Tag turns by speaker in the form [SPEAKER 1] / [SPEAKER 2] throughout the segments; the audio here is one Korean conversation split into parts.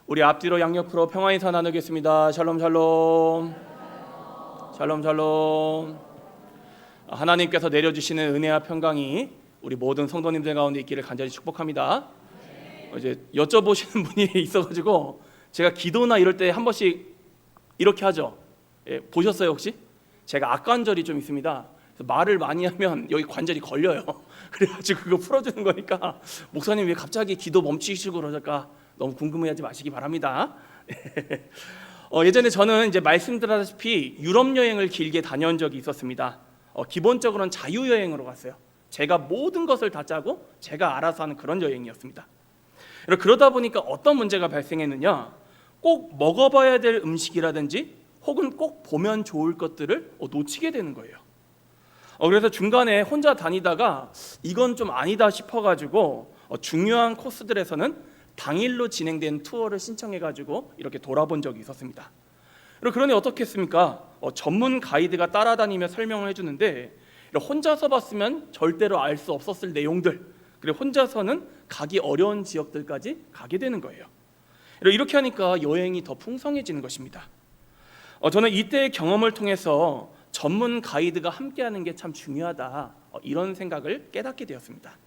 [SPEAKER 1] 우리 앞뒤로 양옆으로 평화 인사 나누겠습니다. 샬롬 샬롬. 샬롬 샬롬. 하나님께서 내려주시는 은혜와 평강이 우리 모든 성도님들 가운데 있기를 간절히 축복합니다. 이제 여쭤보시는 분이 있어가지고 제가 기도나 이럴 때 한 번씩 이렇게 하죠. 보셨어요 혹시? 제가 악관절이 좀 있습니다. 그래서 말을 많이 하면 여기 관절이 걸려요. 그래가지고 그거 풀어주는 거니까 목사님 왜 갑자기 기도 멈추시고 그러실까 너무 궁금해하지 마시기 바랍니다. 예전에 저는 이제 말씀드렸다시피 유럽 여행을 길게 다녀온 적이 있었습니다. 기본적으로는 자유 여행으로 갔어요. 제가 모든 것을 다 짜고 제가 알아서 하는 그런 여행이었습니다. 그러다 보니까 어떤 문제가 발생했느냐, 꼭 먹어봐야 될 음식이라든지 혹은 꼭 보면 좋을 것들을 놓치게 되는 거예요. 그래서 중간에 혼자 다니다가 이건 좀 아니다 싶어가지고 중요한 코스들에서는 당일로 진행된 투어를 신청해가지고 이렇게 돌아본 적이 있었습니다. 그러니 어떻게 했습니까? 전문 가이드가 따라다니며 설명을 해주는데 혼자서 봤으면 절대로 알 수 없었을 내용들, 그리고 혼자서는 가기 어려운 지역들까지 가게 되는 거예요. 이렇게 하니까 여행이 더 풍성해지는 것입니다. 저는 이때의 경험을 통해서 전문 가이드가 함께하는 게 참 중요하다, 이런 생각을 깨닫게 되었습니다.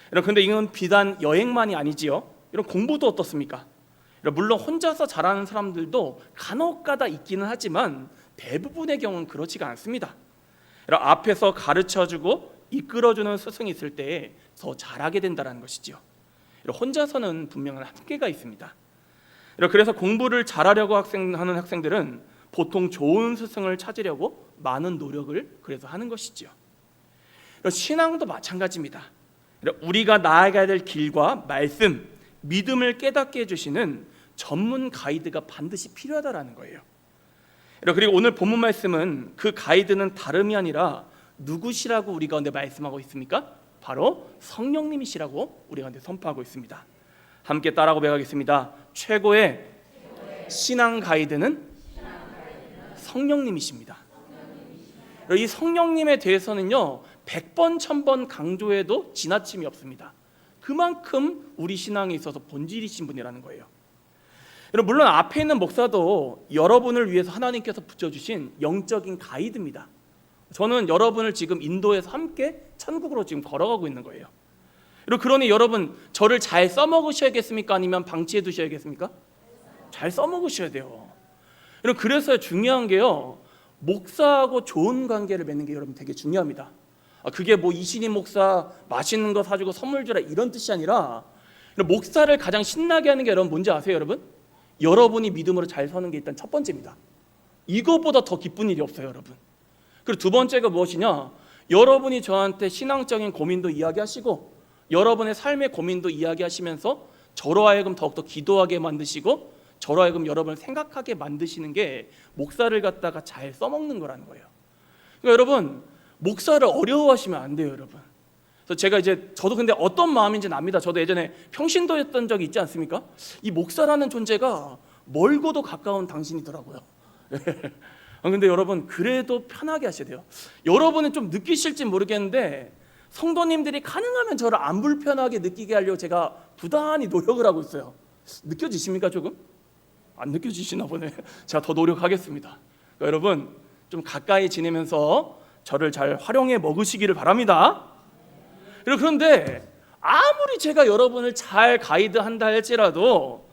[SPEAKER 1] 그런데 이건 비단 여행만이 아니지요. 이런 공부도 어떻습니까? 물론 혼자서 잘하는 사람들도 간혹가다 있기는 하지만 대부분의 경우는 그렇지가 않습니다. 앞에서 가르쳐주고 이끌어주는 스승이 있을 때 더 잘하게 된다는 것이죠. 혼자서는 분명한 한계가 있습니다. 그래서 공부를 잘하려고 하는 학생들은 보통 좋은 스승을 찾으려고 많은 노력을 그래서 하는 것이죠. 신앙도 마찬가지입니다. 우리가 나아가야 될 길과 말씀, 믿음을 깨닫게 해주시는 전문 가이드가 반드시 필요하다는 거예요. 그리고 오늘 본문 말씀은 그 가이드는 다름이 아니라 누구시라고 우리 가운데 말씀하고 있습니까? 바로 성령님이시라고 우리 가운데 선포하고 있습니다. 함께 따라고 배우겠습니다. 최고의 신앙 가이드는 성령님이십니다. 이 성령님에 대해서는요 100번 1000번 강조해도 지나침이 없습니다. 그만큼 우리 신앙에 있어서 본질이신 분이라는 거예요. 물론 앞에 있는 목사도 여러분을 위해서 하나님께서 붙여주신 영적인 가이드입니다. 저는 여러분을 지금 인도해서 함께 천국으로 지금 걸어가고 있는 거예요. 그러니 여러분 저를 잘 써먹으셔야겠습니까? 아니면 방치해 두셔야겠습니까? 잘 써먹으셔야 돼요. 그래서 중요한 게요, 목사하고 좋은 관계를 맺는 게 여러분 되게 중요합니다. 그게 뭐 이신임 목사 맛있는 거 사주고 선물 주라 이런 뜻이 아니라, 목사를 가장 신나게 하는 게 여러분 뭔지 아세요? 여러분, 여러분이 믿음으로 잘 서는 게 일단 첫 번째입니다. 이거보다 더 기쁜 일이 없어요 여러분. 그리고 두 번째가 무엇이냐, 여러분이 저한테 신앙적인 고민도 이야기하시고 여러분의 삶의 고민도 이야기하시면서 저로 하여금 더욱더 기도하게 만드시고 저로 하여금 여러분을 생각하게 만드시는 게 목사를 갖다가 잘 써먹는 거라는 거예요. 그러니까 여러분 목사를 어려워하시면 안 돼요 여러분. 그래서 제가 저도 근데 어떤 마음인지는 압니다. 저도 예전에 평신도였던 적이 있지 않습니까? 이 목사라는 존재가 멀고도 가까운 당신이더라고요. 근데 여러분 그래도 편하게 하셔야 돼요. 여러분은 좀 느끼실지 모르겠는데 성도님들이 가능하면 저를 안 불편하게 느끼게 하려고 제가 부단히 노력을 하고 있어요. 느껴지십니까 조금? 안 느껴지시나 보네. 제가 더 노력하겠습니다. 그러니까 여러분 좀 가까이 지내면서 저를 잘 활용해 먹으시기를 바랍니다. 그런데 아무리 제가 여러분을 잘 가이드한다 할지라도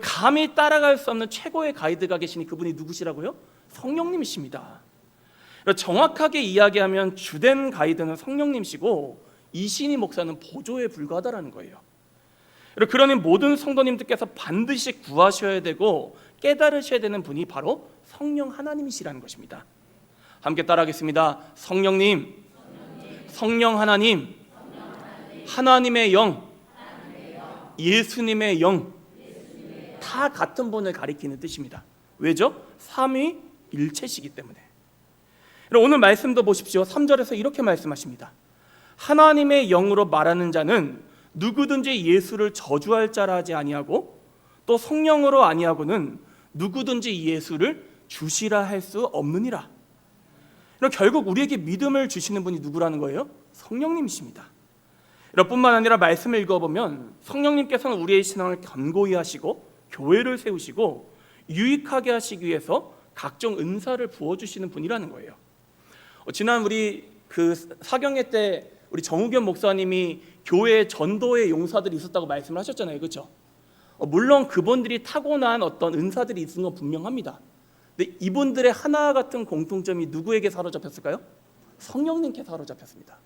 [SPEAKER 1] 감히 따라갈 수 없는 최고의 가이드가 계시니 그분이 누구시라고요? 성령님이십니다. 정확하게 이야기하면 주된 가이드는 성령님이시고 이신희 목사는 보조에 불과하다는 거예요. 그러니 모든 성도님들께서 반드시 구하셔야 되고 깨달으셔야 되는 분이 바로 성령 하나님이시라는 것입니다. 함께 따라하겠습니다. 성령님, 성령 하나님, 하나님의 영, 예수님의 영, 다 같은 분을 가리키는 뜻입니다. 왜죠? 삼위일체시기 때문에. 오늘 말씀도 보십시오. 3절에서 이렇게 말씀하십니다. 하나님의 영으로 말하는 자는 누구든지 예수를 저주할 자라 하지 아니하고 또 성령으로 아니하고는 누구든지 예수를 주시라 할 수 없느니라. 결국 우리에게 믿음을 주시는 분이 누구라는 거예요? 성령님이십니다. 뿐만 아니라 말씀을 읽어보면 성령님께서는 우리의 신앙을 견고히 하시고 교회를 세우시고 유익하게 하시기 위해서 각종 은사를 부어주시는 분이라는 거예요. 지난 우리 그 사경회 때 우리 정우겸 목사님이 교회 전도의 용사들이 있었다고 말씀을 하셨잖아요, 그렇죠? 물론 그분들이 타고난 어떤 은사들이 있는 건 분명합니다. 근데 이분들의 하나 같은 공통점이 누구에게 사로잡혔을까요? 성령님께 사로잡혔습니다.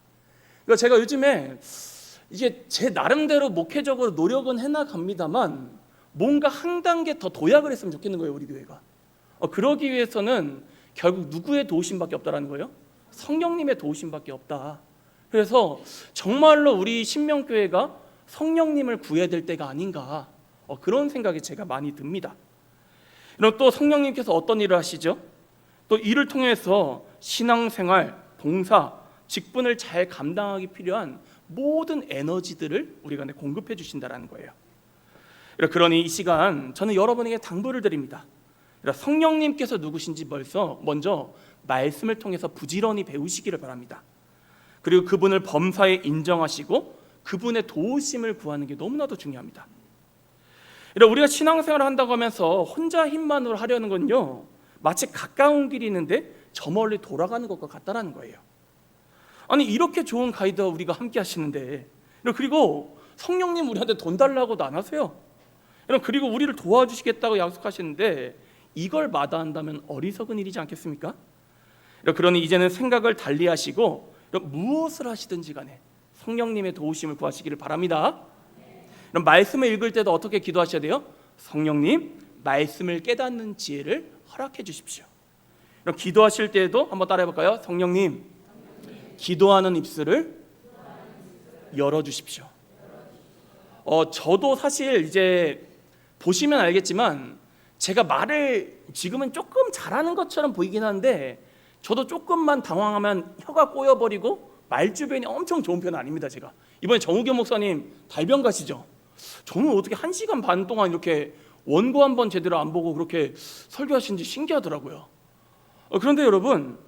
[SPEAKER 1] 그러니까 제가 요즘에 이게 제 나름대로 목회적으로 노력은 해나갑니다만 뭔가 한 단계 더 도약을 했으면 좋겠는 거예요, 우리 교회가. 그러기 위해서는 결국 누구의 도우심밖에 없다라는 거예요? 성령님의 도우심밖에 없다. 그래서 정말로 우리 신명교회가 성령님을 구해야 될 때가 아닌가, 그런 생각이 제가 많이 듭니다. 그럼 또 성령님께서 어떤 일을 하시죠? 또 이를 통해서 신앙생활, 봉사, 직분을 잘 감당하기 필요한 모든 에너지들을 우리가 공급해 주신다는 거예요. 그러니 이 시간 저는 여러분에게 당부를 드립니다. 성령님께서 누구신지 먼저 말씀을 통해서 부지런히 배우시기를 바랍니다. 그리고 그분을 범사에 인정하시고 그분의 도우심을 구하는 게 너무나도 중요합니다. 우리가 신앙생활을 한다고 하면서 혼자 힘만으로 하려는 건요, 마치 가까운 길이 있는데 저 멀리 돌아가는 것과 같다라는 거예요. 아니, 이렇게 좋은 가이드와 우리가 함께 하시는데, 그리고 성령님 우리한테 돈 달라고도 안 하세요. 그리고 우리를 도와주시겠다고 약속하시는데 이걸 마다한다면 어리석은 일이지 않겠습니까? 그러니 이제는 생각을 달리하시고 무엇을 하시든지 간에 성령님의 도우심을 구하시기를 바랍니다. 그럼 말씀을 읽을 때도 어떻게 기도하셔야 돼요? 성령님, 말씀을 깨닫는 지혜를 허락해 주십시오. 그럼 기도하실 때에도 한번 따라해 볼까요? 성령님, 기도하는 입술을 열어 주십시오. 저도 사실 이제 보시면 알겠지만 제가 말을 지금은 조금 잘하는 것처럼 보이긴 한데 저도 조금만 당황하면 혀가 꼬여버리고 말 주변이 엄청 좋은 편은 아닙니다. 제가 이번에 정우겸 목사님 달병 가시죠? 저는 어떻게 1시간 반 동안 이렇게 원고 한 번 제대로 안 보고 그렇게 설교하시는지 신기하더라고요. 그런데 여러분,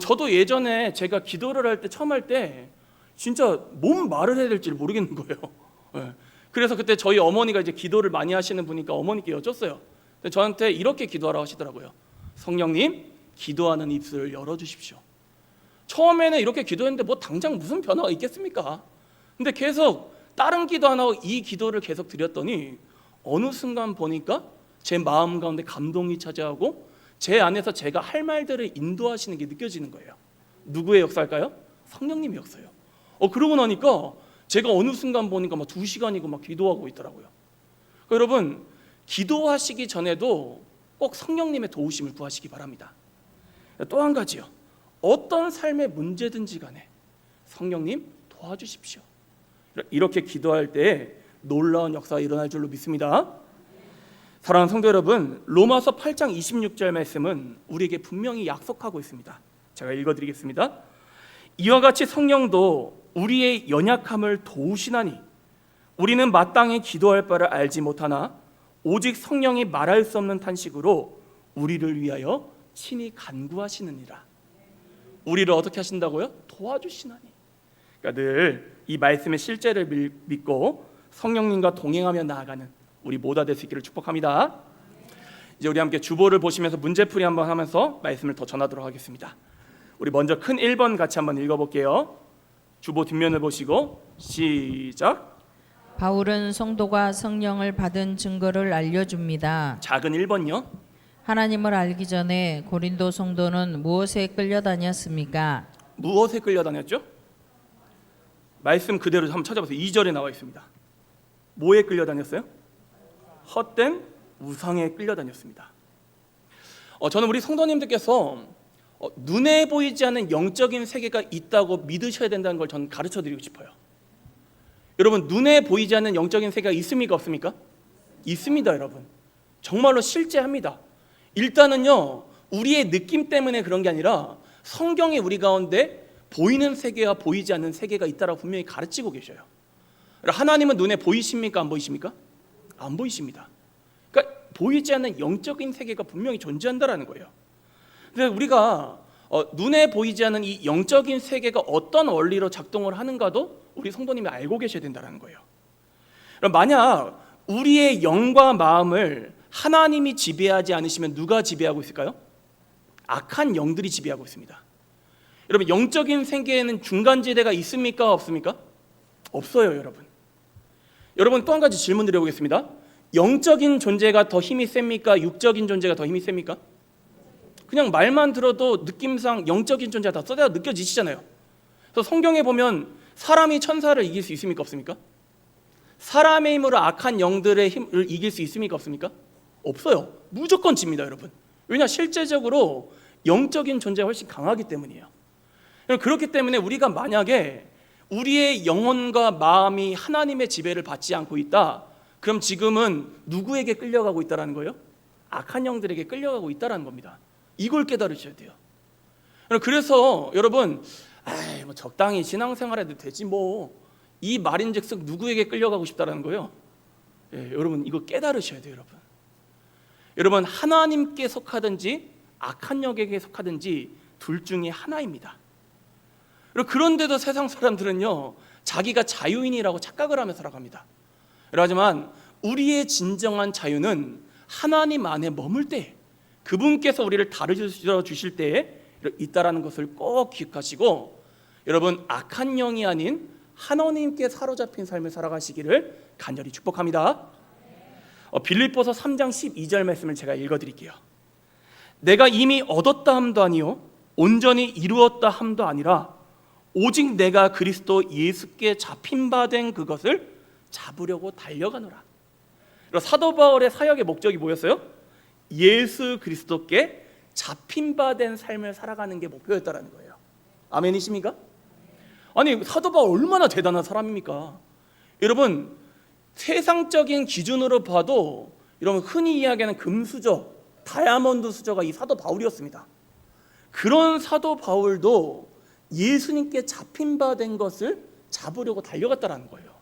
[SPEAKER 1] 저도 예전에 제가 기도를 할 때 처음 할 때 진짜 뭔 말을 해야 될지 모르겠는 거예요. 그래서 그때 저희 어머니가 이제 기도를 많이 하시는 분이니까 어머니께 여쭸어요. 근데 저한테 이렇게 기도하라고 하시더라고요. 성령님, 기도하는 입술을 열어주십시오. 처음에는 이렇게 기도했는데 뭐 당장 무슨 변화가 있겠습니까? 근데 계속 다른 기도 안 하고 이 기도를 계속 드렸더니 어느 순간 보니까 제 마음 가운데 감동이 차지하고 제 안에서 제가 할 말들을 인도하시는 게 느껴지는 거예요. 누구의 역사일까요? 성령님의 역사예요. 그러고 나니까 제가 어느 순간 보니까 막 2시간이고 막 기도하고 있더라고요. 그러니까 여러분, 기도하시기 전에도 꼭 성령님의 도우심을 구하시기 바랍니다. 또 한 가지요. 어떤 삶의 문제든지 간에 성령님 도와주십시오. 이렇게 기도할 때 놀라운 역사가 일어날 줄로 믿습니다. 사랑하는 성도 여러분, 로마서 8장 26절 말씀은 우리에게 분명히 약속하고 있습니다. 제가 읽어드리겠습니다. 이와 같이 성령도 우리의 연약함을 도우시나니 우리는 마땅히 기도할 바를 알지 못하나 오직 성령이 말할 수 없는 탄식으로 우리를 위하여 친히 간구하시느니라. 우리를 어떻게 하신다고요? 도와주시나니. 그러니까 늘 이 말씀의 실제를 믿고 성령님과 동행하며 나아가는 우리 모두 될 수 있기를 축복합니다. 이제 우리 함께 주보를 보시면서 문제풀이 한번 하면서 말씀을 더 전하도록 하겠습니다. 우리 먼저 큰 1번 같이 한번 읽어볼게요. 주보 뒷면을 보시고 시작.
[SPEAKER 2] 바울은 성도가 성령을 받은 증거를 알려줍니다.
[SPEAKER 1] 작은 1번요.
[SPEAKER 2] 하나님을 알기 전에 고린도 성도는 무엇에 끌려다녔습니까?
[SPEAKER 1] 무엇에 끌려다녔죠? 말씀 그대로 한번 찾아보세요. 2절에 나와 있습니다. 뭐에 끌려다녔어요? 헛된 우상에 끌려다녔습니다. 저는 우리 성도님들께서 눈에 보이지 않는 영적인 세계가 있다고 믿으셔야 된다는 걸 저는 가르쳐드리고 싶어요. 여러분, 눈에 보이지 않는 영적인 세계가 있습니까? 없습니까? 있습니다, 여러분. 정말로 실제합니다. 일단은요, 우리의 느낌 때문에 그런 게 아니라 성경이 우리 가운데 보이는 세계와 보이지 않는 세계가 있다라고 분명히 가르치고 계셔요. 하나님은 눈에 보이십니까? 안 보이십니까? 안 보이십니다. 그러니까 보이지 않는 영적인 세계가 분명히 존재한다라는 거예요. 그래서 우리가 눈에 보이지 않는 이 영적인 세계가 어떤 원리로 작동을 하는가도 우리 성도님이 알고 계셔야 된다는 거예요. 만약 우리의 영과 마음을 하나님이 지배하지 않으시면 누가 지배하고 있을까요? 악한 영들이 지배하고 있습니다. 여러분, 영적인 세계에는 중간지대가 있습니까? 없습니까? 없어요, 여러분. 여러분, 또 한 가지 질문 드려보겠습니다. 영적인 존재가 더 힘이 셉니까? 육적인 존재가 더 힘이 셉니까? 그냥 말만 들어도 느낌상 영적인 존재가 더 세다고 느껴지시잖아요. 그래서 성경에 보면 사람이 천사를 이길 수 있습니까? 없습니까? 사람의 힘으로 악한 영들의 힘을 이길 수 있습니까? 없습니까? 없어요. 무조건 집니다, 여러분. 왜냐? 실제적으로 영적인 존재가 훨씬 강하기 때문이에요. 그렇기 때문에 우리가 만약에 우리의 영혼과 마음이 하나님의 지배를 받지 않고 있다, 그럼 지금은 누구에게 끌려가고 있다는 거예요? 악한 영들에게 끌려가고 있다는 겁니다. 이걸 깨달으셔야 돼요. 그래서 여러분, 뭐 적당히 신앙생활해도 되지 뭐, 이 말인즉슨 누구에게 끌려가고 싶다는 거예요? 여러분, 이거 깨달으셔야 돼요. 여러분, 하나님께 속하든지 악한 영에게 속하든지 둘 중에 하나입니다. 그런데도 세상 사람들은요, 자기가 자유인이라고 착각을 하며 살아갑니다. 하지만 우리의 진정한 자유는 하나님 안에 머물 때, 그분께서 우리를 다루어 주실 때에 있다라는 것을 꼭 기억하시고, 여러분, 악한 영이 아닌 하나님께 사로잡힌 삶을 살아가시기를 간절히 축복합니다. 빌립보서 3장 12절 말씀을 제가 읽어드릴게요. 내가 이미 얻었다 함도 아니요 온전히 이루었다 함도 아니라 오직 내가 그리스도 예수께 잡힌 바 된 그것을 잡으려고 달려가노라. 사도 바울의 사역의 목적이 뭐였어요? 예수 그리스도께 잡힌 바 된 삶을 살아가는 게 목표였다라는 거예요. 아멘이십니까? 아니, 사도 바울 얼마나 대단한 사람입니까? 여러분, 세상적인 기준으로 봐도 여러분 흔히 이야기하는 금수저, 다이아몬드 수저가 이 사도 바울이었습니다. 그런 사도 바울도 예수님께 잡힌 바 된 것을 잡으려고 달려갔다라는 거예요.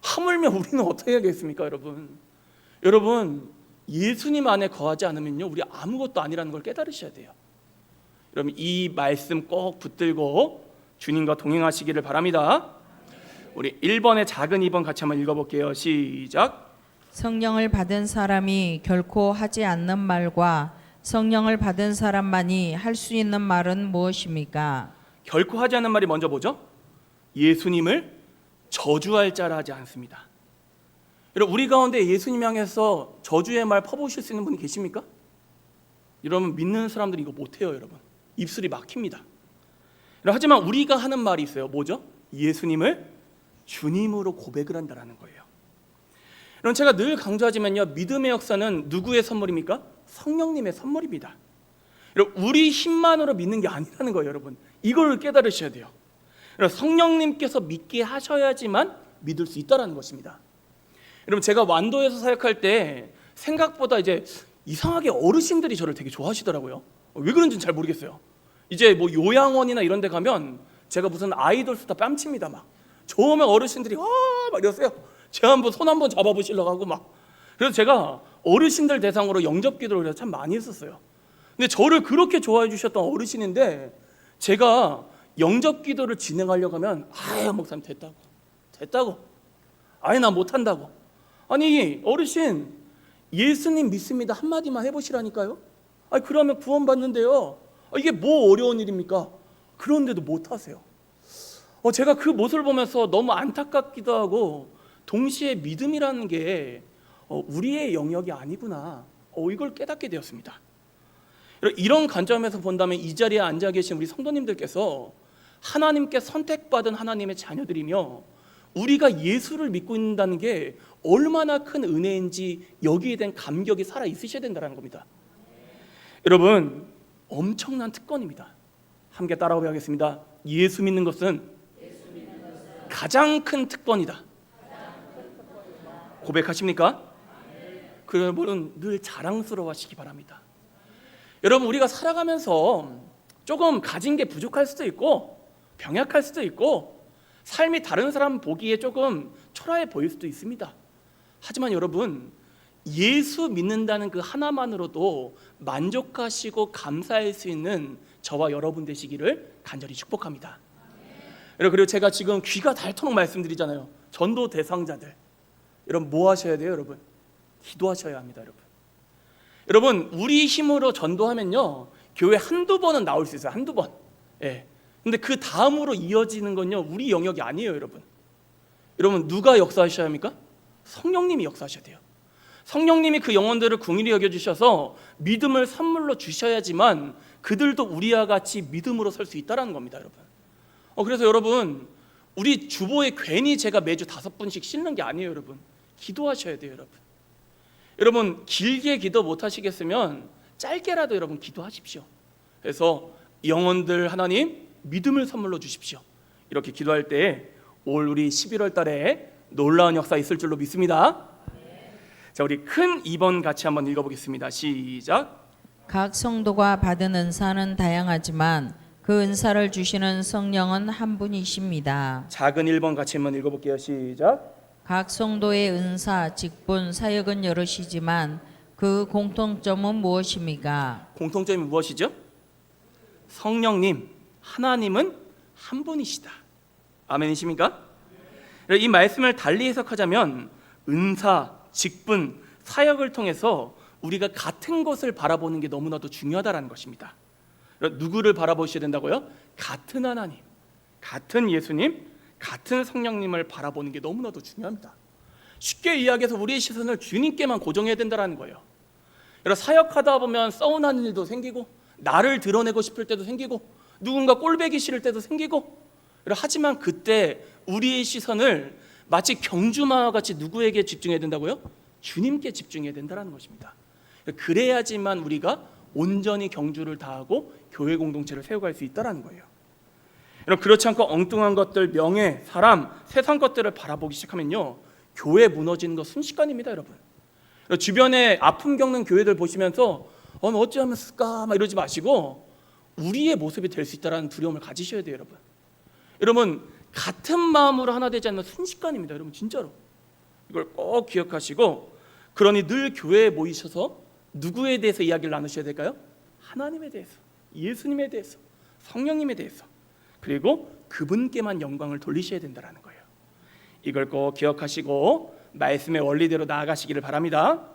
[SPEAKER 1] 하물며 우리는 어떻게 해야겠습니까, 여러분? 여러분, 예수님 안에 거하지 않으면요, 우리 아무것도 아니라는 걸 깨달으셔야 돼요. 여러분, 이 말씀 꼭 붙들고 주님과 동행하시기를 바랍니다. 우리 1번의 작은 2번 같이 한번 읽어볼게요. 시작.
[SPEAKER 2] 성령을 받은 사람이 결코 하지 않는 말과 성령을 받은 사람만이 할 수 있는 말은 무엇입니까?
[SPEAKER 1] 결코 하지 않는 말이 먼저 뭐죠? 예수님을 저주할 자라 하지 않습니다. 여러분, 우리 가운데 예수님 향해서 저주의 말 퍼부으실 수 있는 분이 계십니까? 여러분, 믿는 사람들이 이거 못해요. 여러분, 입술이 막힙니다. 하지만 우리가 하는 말이 있어요. 뭐죠? 예수님을 주님으로 고백을 한다는 거예요. 여러분, 제가 늘 강조하지만요, 믿음의 역사는 누구의 선물입니까? 성령님의 선물입니다. 여러분, 우리 힘만으로 믿는 게 아니라는 거예요. 여러분, 이걸 깨달으셔야 돼요. 여러분, 성령님께서 믿게 하셔야지만 믿을 수 있다는 것입니다. 여러분, 제가 완도에서 사역할 때 생각보다 이제 이상하게 어르신들이 저를 되게 좋아하시더라고요. 왜 그런지는 잘 모르겠어요. 이제 뭐 요양원이나 이런 데 가면 제가 무슨 아이돌 스타 뺨칩니다. 막 처음에 어르신들이 막 이러세요. 제가 한번 손 한번 잡아보시려고 하고 막. 그래서 제가 어르신들 대상으로 영접 기도를 참 많이 했었어요. 근데 저를 그렇게 좋아해 주셨던 어르신인데 제가 영접 기도를 진행하려고 하면 목사님 됐다고 나 못한다고. 아니, 어르신, 예수님 믿습니다 한마디만 해보시라니까요. 그러면 구원 받는데요. 이게 뭐 어려운 일입니까? 그런데도 못하세요. 제가 그 모습을 보면서 너무 안타깝기도 하고, 동시에 믿음이라는 게 우리의 영역이 아니구나, 이걸 깨닫게 되었습니다. 이런 관점에서 본다면 이 자리에 앉아 계신 우리 성도님들께서 하나님께 선택받은 하나님의 자녀들이며 우리가 예수를 믿고 있다는 게 얼마나 큰 은혜인지 여기에 대한 감격이 살아 있으셔야 된다는 겁니다. 여러분, 엄청난 특권입니다. 함께 따라오겠습니다. 예수 믿는 것은 가장 큰 특권이다. 고백하십니까? 여러분은 늘 자랑스러워하시기 바랍니다. 여러분, 우리가 살아가면서 조금 가진 게 부족할 수도 있고 병약할 수도 있고 삶이 다른 사람 보기에 조금 초라해 보일 수도 있습니다. 하지만 여러분, 예수 믿는다는 그 하나만으로도 만족하시고 감사할 수 있는 저와 여러분 되시기를 간절히 축복합니다. 그리고 제가 지금 귀가 닳도록 말씀드리잖아요. 전도 대상자들, 여러분 뭐 하셔야 돼요, 여러분? 기도하셔야 합니다, 여러분. 여러분 우리 힘으로 전도하면요 교회 한두 번은 나올 수 있어요. 한두 번. 예. 근데 그 다음으로 이어지는 건요 우리 영역이 아니에요, 여러분. 여러분 누가 역사하셔야 합니까? 성령님이 역사하셔야 돼요. 성령님이 그 영혼들을 긍휼히 여겨주셔서 믿음을 선물로 주셔야지만 그들도 우리와 같이 믿음으로 설 수 있다는 겁니다, 여러분. 그래서 여러분 우리 주보에 괜히 제가 매주 5분씩 싣는 게 아니에요, 여러분. 기도하셔야 돼요, 여러분. 여러분 길게 기도 못 하시겠으면 짧게라도 여러분 기도하십시오. 그래서 영혼들 하나님 믿음을 선물로 주십시오. 이렇게 기도할 때 올 우리 11월 달에 놀라운 역사 있을 줄로 믿습니다. 자, 우리 큰 2번 같이 한번 읽어보겠습니다. 시작.
[SPEAKER 2] 각 성도가 받은 은사는 다양하지만 그 은사를 주시는 성령은 한 분이십니다.
[SPEAKER 1] 작은 1번 같이 한번 읽어볼게요. 시작.
[SPEAKER 2] 각 성도의 은사, 직분, 사역은 여럿이지만 그 공통점은 무엇입니까?
[SPEAKER 1] 공통점이 무엇이죠? 성령님, 하나님은 한 분이시다. 아멘이십니까? 이 말씀을 달리 해석하자면 은사, 직분, 사역을 통해서 우리가 같은 것을 바라보는 게 너무나도 중요하다는 것입니다. 누구를 바라보셔야 된다고요? 같은 하나님, 같은 예수님, 같은 성령님을 바라보는 게 너무나도 중요합니다. 쉽게 이야기해서 우리의 시선을 주님께만 고정해야 된다는 거예요. 사역하다 보면 서운한 일도 생기고 나를 드러내고 싶을 때도 생기고 누군가 꼴배기 싫을 때도 생기고 하지만 그때 우리의 시선을 마치 경주마와 같이 누구에게 집중해야 된다고요? 주님께 집중해야 된다는 것입니다. 그래야지만 우리가 온전히 경주를 다하고 교회 공동체를 세워갈 수 있다는 거예요. 그렇지 않고 엉뚱한 것들, 명예, 사람, 세상 것들을 바라보기 시작하면요 교회 무너지는 거 순식간입니다, 여러분. 주변에 아픔 겪는 교회들 보시면서 어찌하면 쓸까 막 이러지 마시고 우리의 모습이 될 수 있다는 두려움을 가지셔야 돼요, 여러분. 여러분 같은 마음으로 하나 되지 않는 순식간입니다, 여러분. 진짜로 이걸 꼭 기억하시고, 그러니 늘 교회에 모이셔서 누구에 대해서 이야기를 나누셔야 될까요? 하나님에 대해서, 예수님에 대해서, 성령님에 대해서, 그리고 그분께만 영광을 돌리셔야 된다는 거예요. 이걸 꼭 기억하시고 말씀의 원리대로 나아가시기를 바랍니다.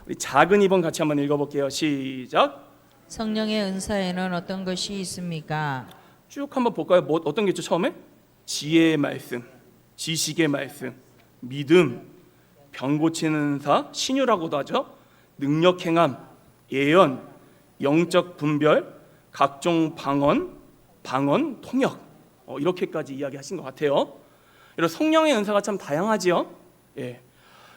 [SPEAKER 1] 우리 작은 2번 같이 한번 읽어볼게요. 시작.
[SPEAKER 2] 성령의 은사에는 어떤 것이 있습니까?
[SPEAKER 1] 쭉 한번 볼까요? 어떤 게 있죠? 처음에 지혜의 말씀, 지식의 말씀, 믿음, 병 고치는 은사, 신유라고도 하죠. 능력 행함, 예언, 영적 분별, 각종 방언, 통역, 이렇게까지 이야기하신 것 같아요. 성령의 은사가 참 다양하지요. 예.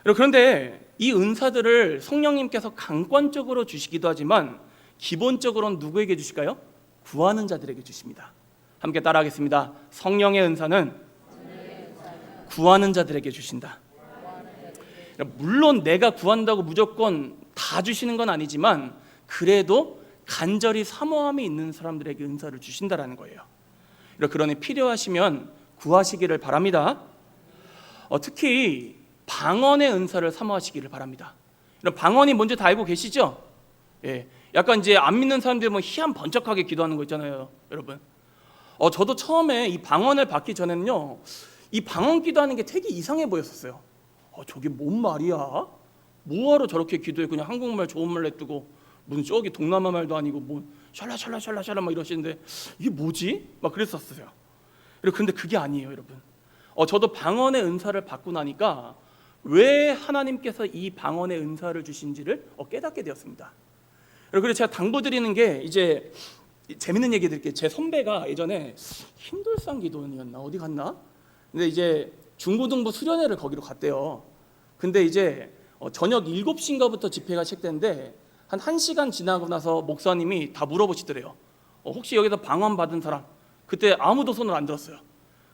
[SPEAKER 1] 그런데 이 은사들을 성령님께서 강권적으로 주시기도 하지만 기본적으로는 누구에게 주실까요? 구하는 자들에게 주십니다. 함께 따라하겠습니다. 성령의 은사는 구하는 자들에게 주신다. 물론 내가 구한다고 무조건 다 주시는 건 아니지만 그래도 간절히 사모함이 있는 사람들에게 은사를 주신다라는 거예요. 그러니 필요하시면 구하시기를 바랍니다. 특히 방언의 은사를 사모하시기를 바랍니다. 방언이 뭔지 다 알고 계시죠? 예, 약간 이제 안 믿는 사람들이 희한 번쩍하게 기도하는 거 있잖아요, 여러분. 저도 처음에 이 방언을 받기 전에는요, 이 방언 기도하는 게 되게 이상해 보였었어요. 저게 뭔 말이야? 뭐하러 저렇게 기도해? 그냥 한국말 좋은 말 내두고 무슨 저기 동남아 말도 아니고 뭐 샬라샬라샬라샬라 막 이러시는데 이게 뭐지? 막 그랬었어요. 근데 그게 아니에요, 여러분. 저도 방언의 은사를 받고 나니까 왜 하나님께서 이 방언의 은사를 주신지를 깨닫게 되었습니다. 그래서 제가 당부드리는 게, 이제 재밌는 얘기 드릴게요. 제 선배가 예전에 힘돌상 기도원이었나 어디 갔나? 근데 이제 중고등부 수련회를 거기로 갔대요. 근데 이제 저녁 7시인가부터 집회가 시작되는데 한 1시간 지나고 나서 목사님이 다 물어보시더래요. 혹시 여기서 방언 받은 사람? 그때 아무도 손을 안 들었어요.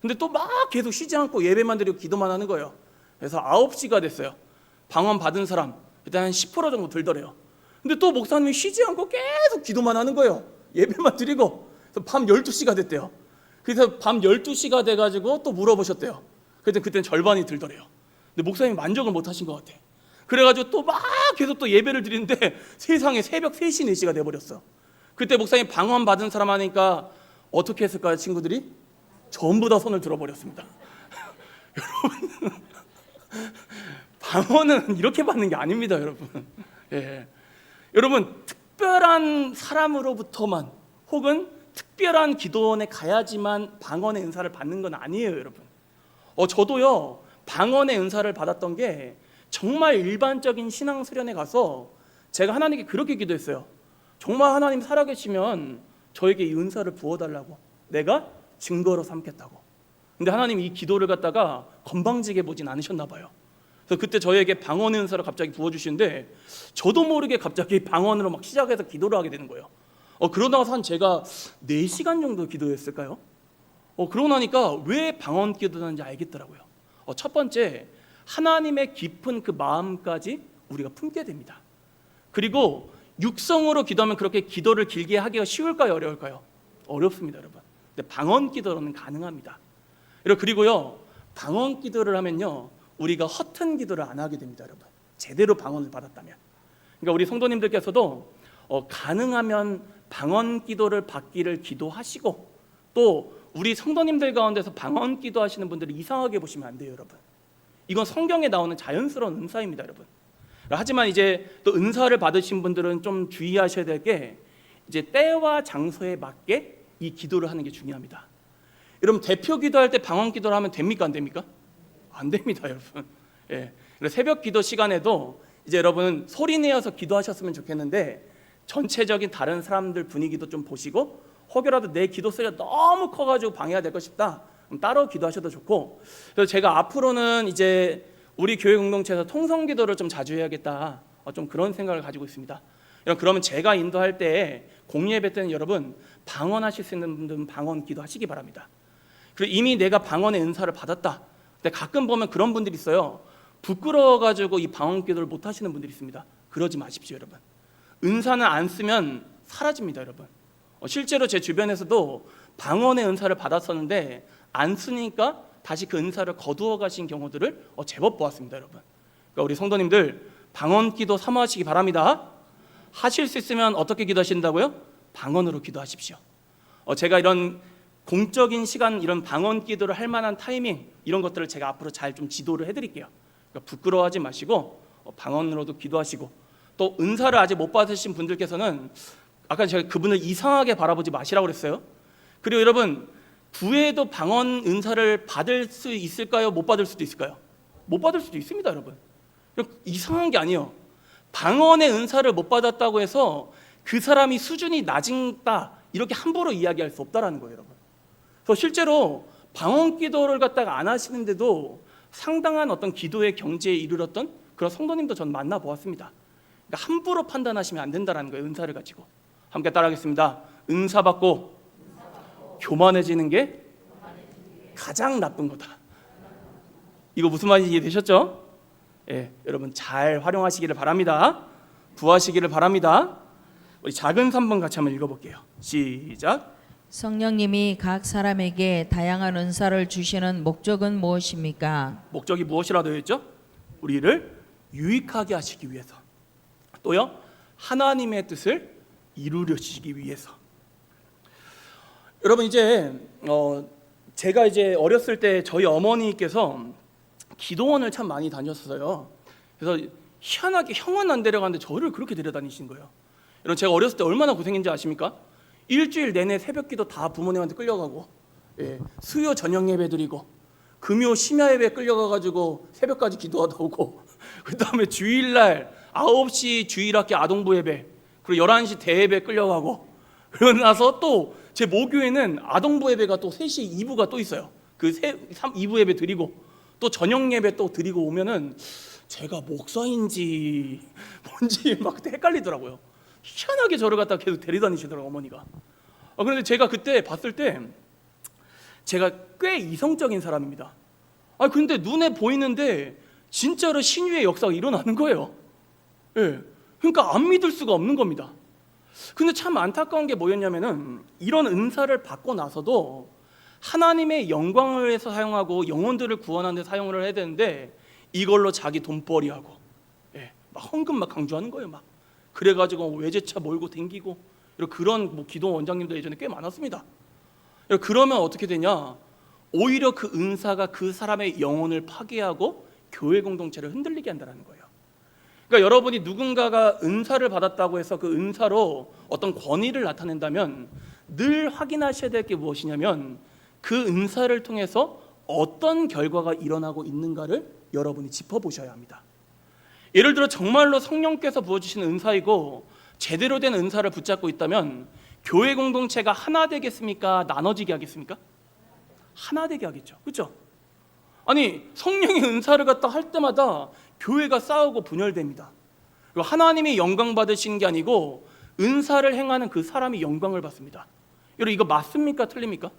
[SPEAKER 1] 근데 또 막 계속 쉬지 않고 예배만 드리고 기도만 하는 거예요. 그래서 9시가 됐어요. 방언 받은 사람 그때 한 10% 정도 들더래요. 근데 또 목사님이 쉬지 않고 계속 기도만 하는 거예요. 예배만 드리고. 그래서 밤 12시가 됐대요. 그래서 밤 12시가 돼가지고 또 물어보셨대요. 그때는 절반이 들더래요. 근데 목사님이 만족을 못 하신 것 같아. 그래가지고 또 막 계속 또 예배를 드리는데 세상에 새벽 3시, 4시가 돼버렸어. 그때 목사님 방언 받은 사람 하니까 어떻게 했을까요, 친구들이? 전부 다 손을 들어버렸습니다. 여러분, 방언은 이렇게 받는 게 아닙니다, 여러분. 예. 여러분, 특별한 사람으로부터만 혹은 특별한 기도원에 가야지만 방언의 은사를 받는 건 아니에요, 여러분. 저도요, 방언의 은사를 받았던 게 정말 일반적인 신앙 수련회 가서 제가 하나님께 그렇게 기도했어요. 정말 하나님 살아계시면 저에게 이 은사를 부어달라고, 내가 증거로 삼겠다고. 근데 하나님이 이 기도를 갖다가 건방지게 보진 않으셨나 봐요. 그래서 그때 저에게 방언의 은사를 갑자기 부어주시는데 저도 모르게 갑자기 방언으로 막 시작해서 기도를 하게 되는 거예요. 그러다가 한 제가 4시간 정도 기도했을까요? 그러고 나니까 왜 방언 기도하는지 알겠더라고요. 첫 번째, 하나님의 깊은 그 마음까지 우리가 품게 됩니다. 그리고 육성으로 기도하면 그렇게 기도를 길게 하기가 쉬울까요? 어려울까요? 어렵습니다, 여러분. 근데 방언 기도로는 가능합니다. 그리고요, 방언 기도를 하면요, 우리가 허튼 기도를 안 하게 됩니다, 여러분. 제대로 방언을 받았다면. 그러니까 우리 성도님들께서도 가능하면 방언 기도를 받기를 기도하시고, 또 우리 성도님들 가운데서 방언 기도하시는 분들을 이상하게 보시면 안 돼요, 여러분. 이건 성경에 나오는 자연스러운 은사입니다, 여러분. 하지만 이제 또 은사를 받으신 분들은 좀 주의하셔야 될 게, 이제 때와 장소에 맞게 이 기도를 하는 게 중요합니다. 여러분, 대표 기도할 때 방언 기도를 하면 됩니까, 안 됩니까? 안 됩니다, 여러분. 예. 새벽 기도 시간에도 이제 여러분 소리 내어서 기도하셨으면 좋겠는데, 전체적인 다른 사람들 분위기도 좀 보시고, 혹여라도 내 기도 소리가 너무 커가지고 방해가 될 것 싶다, 그럼 따로 기도하셔도 좋고. 그래서 제가 앞으로는 이제 우리 교회 공동체에서 통성 기도를 좀 자주 해야겠다, 좀 그런 생각을 가지고 있습니다. 그러면 제가 인도할 때 공예배 때는 여러분 방언하실 수 있는 분들은 방언 기도하시기 바랍니다. 그리고 이미 내가 방언의 은사를 받았다, 근데 가끔 보면 그런 분들이 있어요. 부끄러워가지고 이 방언 기도를 못 하시는 분들이 있습니다. 그러지 마십시오, 여러분. 은사는 안 쓰면 사라집니다, 여러분. 실제로 제 주변에서도 방언의 은사를 받았었는데 안 쓰니까 다시 그 은사를 거두어 가신 경우들을 제법 보았습니다, 여러분. 그러니까 우리 성도님들 방언 기도 사모하시기 바랍니다. 하실 수 있으면 어떻게 기도하신다고요? 방언으로 기도하십시오. 제가 이런 공적인 시간, 이런 방언 기도를 할 만한 타이밍, 이런 것들을 제가 앞으로 잘 좀 지도를 해드릴게요. 그러니까 부끄러워하지 마시고 방언으로도 기도하시고, 또 은사를 아직 못 받으신 분들께서는 아까 제가 그분을 이상하게 바라보지 마시라고 그랬어요. 그리고 여러분, 구에도 방언 은사를 받을 수 있을까요? 못 받을 수도 있을까요? 못 받을 수도 있습니다, 여러분. 이상한 게 아니에요. 방언의 은사를 못 받았다고 해서 그 사람이 수준이 낮다, 이렇게 함부로 이야기할 수 없다라는 거예요, 여러분. 그래서 실제로 방언 기도를 갖다가 안 하시는데도 상당한 어떤 기도의 경지에 이르렀던 그런 성도님도 전 만나보았습니다. 그러니까 함부로 판단하시면 안 된다는 거예요, 은사를 가지고. 함께 따라하겠습니다. 은사 받고 교만해지는 게 가장 나쁜 거다. 이거 무슨 말인지 이해되셨죠? 예, 여러분 잘 활용하시기를 바랍니다. 구하시기를 바랍니다. 우리 작은 3번 같이 한번 읽어볼게요. 시작.
[SPEAKER 2] 성령님이 각 사람에게 다양한 은사를 주시는 목적은 무엇입니까?
[SPEAKER 1] 목적이 무엇이라 되어 있죠? 우리를 유익하게 하시기 위해서, 또요 하나님의 뜻을 이루려시기 위해서. 여러분, 이제 제가 이제 어렸을 때 저희 어머니께서 기도원을 참 많이 다녔어요. 그래서 희한하게 형은 안 데려가는데 저를 그렇게 데려다니신 거예요. 여러분, 제가 어렸을 때 얼마나 고생인지 아십니까? 일주일 내내 새벽기도 다 부모님한테 끌려가고, 수요 저녁 예배 드리고, 금요 심야 예배 끌려가가지고 새벽까지 기도하다 오고, 그 다음에 주일날 9시 주일학교 아동부 예배, 그리고 11시 대예배 끌려가고, 그러고 나서 또 제 모교에는 아동부 예배가 또 3시 2부가 또 있어요. 그 2부 예배 드리고 또 저녁 예배 또 드리고 오면은 제가 목사인지 뭔지 막 헷갈리더라고요. 희한하게 저를 갖다 계속 데려다니시더라고요, 어머니가. 그런데 제가 그때 봤을 때 제가 꽤 이성적인 사람입니다. 근데 눈에 보이는데 진짜로 신유의 역사가 일어나는 거예요. 예. 그러니까 안 믿을 수가 없는 겁니다. 근데 참 안타까운 게 뭐였냐면은, 이런 은사를 받고 나서도 하나님의 영광을 위해서 사용하고 영혼들을 구원하는 데 사용을 해야 되는데 이걸로 자기 돈벌이하고, 막 헌금 막 강조하는 거예요. 막 그래가지고 외제차 몰고 댕기고, 그런 기도 원장님도 예전에 꽤 많았습니다. 그러면 어떻게 되냐? 오히려 그 은사가 그 사람의 영혼을 파괴하고 교회 공동체를 흔들리게 한다는 거예요. 그러니까 여러분이 누군가가 은사를 받았다고 해서 그 은사로 어떤 권위를 나타낸다면 늘 확인하셔야 될 게 무엇이냐면 그 은사를 통해서 어떤 결과가 일어나고 있는가를 여러분이 짚어보셔야 합니다. 예를 들어 정말로 성령께서 부어주시는 은사이고 제대로 된 은사를 붙잡고 있다면 교회 공동체가 하나 되겠습니까? 나눠지게 하겠습니까? 하나 되게 하겠죠. 그렇죠? 아니 성령의 은사를 갖다 할 때마다 교회가 싸우고 분열됩니다. 그리고 하나님이 영광 받으시는 게 아니고 은사를 행하는 그 사람이 영광을 받습니다. 여러분 이거 맞습니까? 틀립니까?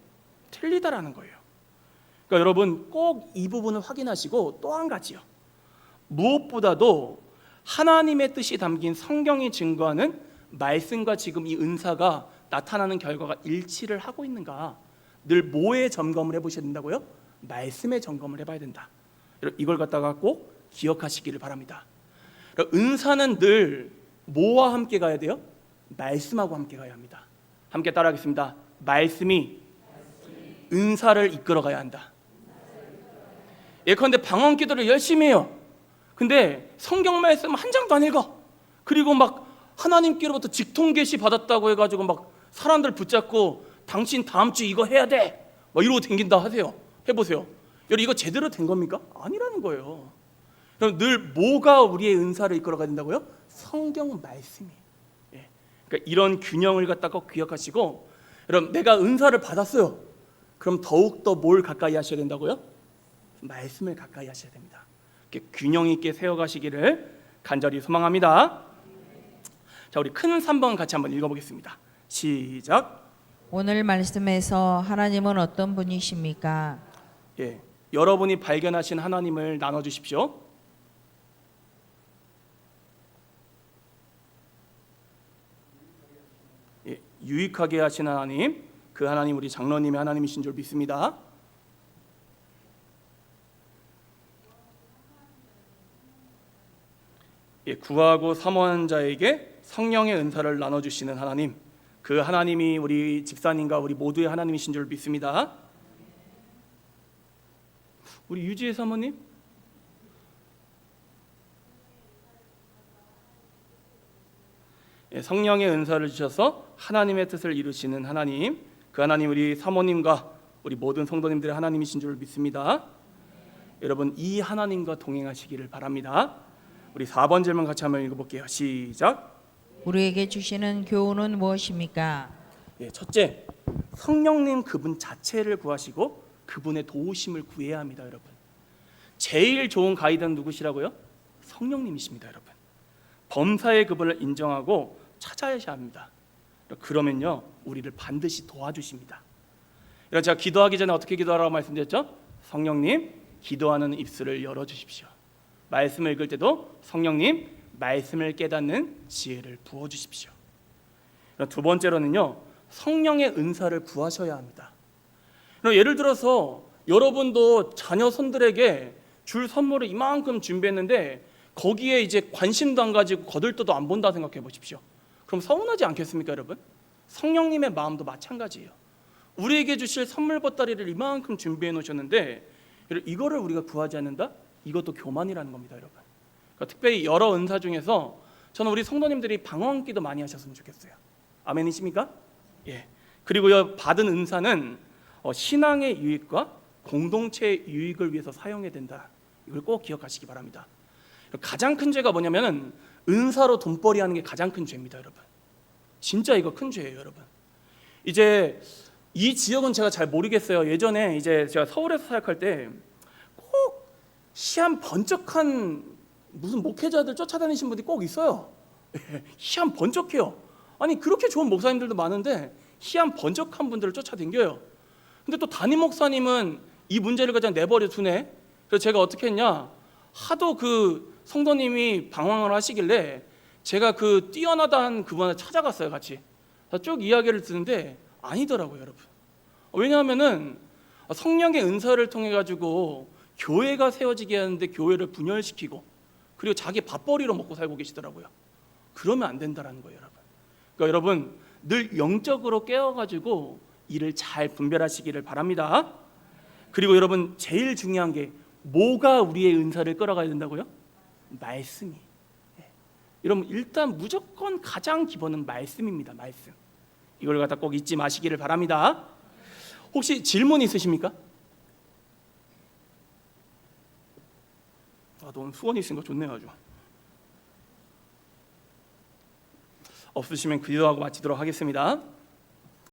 [SPEAKER 1] 틀리다라는 거예요. 그러니까 여러분 꼭 이 부분을 확인하시고 또 한 가지요. 무엇보다도 하나님의 뜻이 담긴 성경이 증거하는 말씀과 지금 이 은사가 나타나는 결과가 일치를 하고 있는가 늘 뭐에 점검을 해보셔야 된다고요? 말씀에 점검을 해봐야 된다. 이걸 갖다가 꼭 기억하시기를 바랍니다. 은사는 늘 뭐와 함께 가야 돼요? 말씀하고 함께 가야 합니다. 함께 따라하겠습니다. 말씀이 은사를 이끌어 가야 한다. 예컨대 방언 기도를 열심히 해요. 근데 성경 말씀 한 장도 안 읽어. 그리고 막 하나님께로부터 직통 계시 받았다고 해가지고 막 사람들 붙잡고 당신 다음 주 이거 해야 돼 막 이러고 댕긴다 하세요. 해보세요. 여러분 이거 제대로 된 겁니까? 아니라는 거예요. 그럼 늘 뭐가 우리의 은사를 이끌어가야 된다고요? 성경 말씀이. 그러니까 이런 균형을 갖다가 기억하시고, 여러분 내가 은사를 받았어요. 그럼 더욱더 뭘 가까이 하셔야 된다고요? 말씀을 가까이 하셔야 됩니다. 이렇게 균형 있게 세워가시기를 간절히 소망합니다. 자, 우리 큰 3번 같이 한번 읽어보겠습니다. 시작.
[SPEAKER 2] 오늘 말씀에서 하나님은 어떤 분이십니까?
[SPEAKER 1] 여러분이 발견하신 하나님을 나눠주십시오. 유익하게 하신 하나님, 그 하나님 우리 장로님의 하나님이신 줄 믿습니다. 구하고 사모하는 자에게 성령의 은사를 나눠주시는 하나님, 그 하나님이 우리 집사님과 우리 모두의 하나님이신 줄 믿습니다. 우리 유지혜 사모님, 성령의 은사를 주셔서 하나님의 뜻을 이루시는 하나님, 그 하나님 우리 사모님과 우리 모든 성도님들의 하나님이신 줄 믿습니다. 여러분 이 하나님과 동행하시기를 바랍니다. 우리 4번 질문 같이 한번 읽어볼게요. 시작.
[SPEAKER 2] 우리에게 주시는 교훈은 무엇입니까?
[SPEAKER 1] 첫째, 성령님 그분 자체를 구하시고 그분의 도우심을 구해야 합니다. 여러분 제일 좋은 가이드는 누구시라고요? 성령님이십니다. 여러분 범사의 그분을 인정하고 찾아야 합니다. 그러면요 우리를 반드시 도와주십니다. 제가 기도하기 전에 어떻게 기도하라고 말씀드렸죠? 성령님 기도하는 입술을 열어주십시오. 말씀을 읽을 때도 성령님 말씀을 깨닫는 지혜를 부어주십시오. 두 번째로는요 성령의 은사를 구하셔야 합니다. 예를 들어서 여러분도 자녀 손들에게 줄 선물을 이만큼 준비했는데 거기에 이제 관심도 안 가지고 거들떠도 안 본다 생각해 보십시오. 그럼 서운하지 않겠습니까 여러분? 성령님의 마음도 마찬가지예요. 우리에게 주실 선물 보따리를 이만큼 준비해 놓으셨는데 이거를 우리가 구하지 않는다? 이것도 교만이라는 겁니다 여러분. 그러니까 특별히 여러 은사 중에서 저는 우리 성도님들이 방언기도 많이 하셨으면 좋겠어요. 아멘이십니까? 그리고요 받은 은사는 신앙의 유익과 공동체의 유익을 위해서 사용해야 된다. 이걸 꼭 기억하시기 바랍니다. 가장 큰 죄가 뭐냐면은 은사로 돈벌이 하는 게 가장 큰 죄입니다 여러분. 진짜 이거 큰 죄예요 여러분. 이제 이 지역은 제가 잘 모르겠어요. 예전에 이제 제가 서울에서 사역할 때 꼭 시한 번쩍한 무슨 목회자들 쫓아다니신 분들이 꼭 있어요. 희한 번쩍해요. 아니 그렇게 좋은 목사님들도 많은데 희한 번쩍한 분들을 쫓아다녀요. 근데 또 담임 목사님은 이 문제를 그냥 내버려 두네. 그래서 제가 어떻게 했냐, 하도 그 성도님이 방황을 하시길래 제가 그 뛰어나다는 그분을 찾아갔어요. 같이 쭉 이야기를 듣는데 아니더라고요 여러분. 왜냐하면은 성령의 은사를 통해 가지고 교회가 세워지게 하는데 교회를 분열시키고 그리고 자기 밥벌이로 먹고 살고 계시더라고요. 그러면 안 된다라는 거예요 여러분. 그러니까 여러분 늘 영적으로 깨어가지고 일을 잘 분별하시기를 바랍니다. 그리고 여러분 제일 중요한 게 뭐가 우리의 은사를 끌어가야 된다고요? 말씀이. 여러분 일단 무조건 가장 기본은 말씀입니다. 말씀. 이걸 갖다 꼭 잊지 마시기를 바랍니다. 혹시 질문 있으십니까? 너는 수원이 있으니까 좋네요 아주. 없으시면 기도하고 마치도록 하겠습니다.